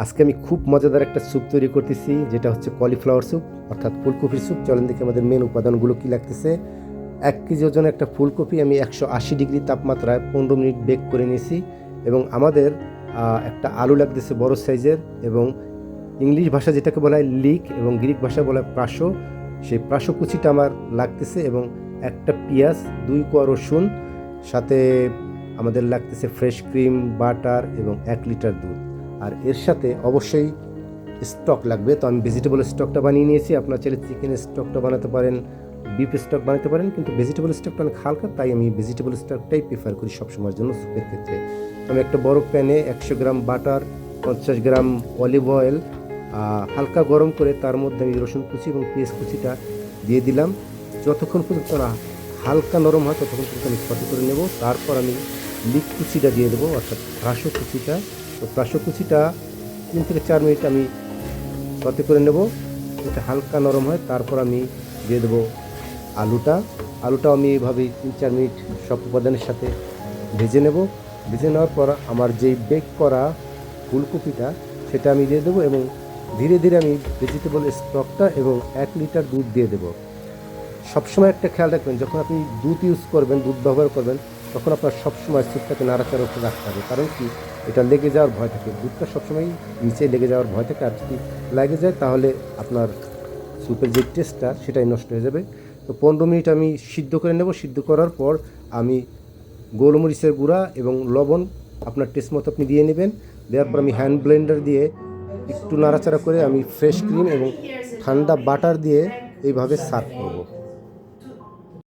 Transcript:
আজকে আমি খুব মজাদার একটা স্যুপ তৈরি করতেছি, যেটা হচ্ছে কলিফ্লাওয়ার স্যুপ অর্থাৎ ফুলকপির স্যুপ। চলেন দেখি আমাদের মেন উপাদানগুলো কী লাগতেছে। 1 কেজি ওজনের একটা ফুলকপি আমি 180 ডিগ্রি তাপমাত্রায় 15 মিনিট বেক করে নিয়েছি। এবং আমাদের একটা আলু লাগতেছে বড় সাইজের, এবং ইংলিশ ভাষা যেটাকে বলা হয় লিক এবং গ্রিক ভাষায় বলা হয় প্রাশো, সেই প্রাশো কুচিটা আমার লাগতেছে। এবং একটা পেঁয়াজ, 2 কোয়া রসুন, সাথে আমাদের লাগতেছে ফ্রেশ ক্রিম, বাটার এবং 1 লিটার দুধ। আর এর সাথে অবশ্যই স্টক লাগবে। তো আমি ভেজিটেবল স্টকটা বানিয়ে নিয়েছি। আপনার চাইলে চিকেনের স্টকটা বানাতে পারেন, বিফ স্টক বানাতে পারেন, কিন্তু ভেজিটেবল স্টকটা অনেক হালকা, তাই আমি ভেজিটেবল স্টকটাই প্রিফার করি সবসময়ের জন্য স্যুপের ক্ষেত্রে। আমি একটা বড় প্যানে 100 গ্রাম বাটার, 50 গ্রাম অলিভ অয়েল হালকা গরম করে তার মধ্যে আমি রসুন কুচি এবং পেঁয়াজ কুচিটা দিয়ে দিলাম। যতক্ষণ পর্যন্ত না হালকা নরম হয় ততক্ষণ পর্যন্ত আমি সটে করে নেব। তারপর আমি লিক কুচিটা দিয়ে দেবো, অর্থাৎ প্রাশো কুচিটা। তো প্রাশো কুচিটা 3 থেকে 4 মিনিট আমি সটে করে নেব, এটা হালকা নরম হয়। তারপর আমি দিয়ে দেবো আলুটাও আমি এইভাবেই 3-4 মিনিট সব উপাদানের সাথে ভেজে নেব। ভেজে নেওয়ার পর আমার যেই বেক করা ফুলকপিটা সেটা আমি দিয়ে দেবো, এবং ধীরে ধীরে আমি ভেজিটেবল স্টকটা এবং 1 লিটার দুধ দিয়ে দেবো। সবসময় একটা খেয়াল রাখবেন, যখন আপনি দুধ ইউজ করবেন, দুধ ব্যবহার করবেন, তখন আপনার সবসময় স্যুপটাকে নাড়াচাড়া করে রাখতে হবে। কারণ কি, এটা লেগে যাওয়ার ভয় থাকে, দুধটা সবসময় নিচে লেগে যাওয়ার ভয় থাকে। আর যদি লেগে যায় তাহলে আপনার স্যুপের যে টেস্টটা সেটাই নষ্ট হয়ে যাবে। তো 15 মিনিট আমি সিদ্ধ করে নেব। সিদ্ধ করার পর আমি গোলমরিচের গুঁড়া এবং লবণ আপনার টেস্ট মতো আপনি দিয়ে নেবেন। দেওয়ার পর আমি হ্যান্ড ব্লেন্ডার দিয়ে একটু নাড়াচাড়া করে আমি ফ্রেশ ক্রিম এবং ঠান্ডা বাটার দিয়ে এইভাবে সার্ভ করব।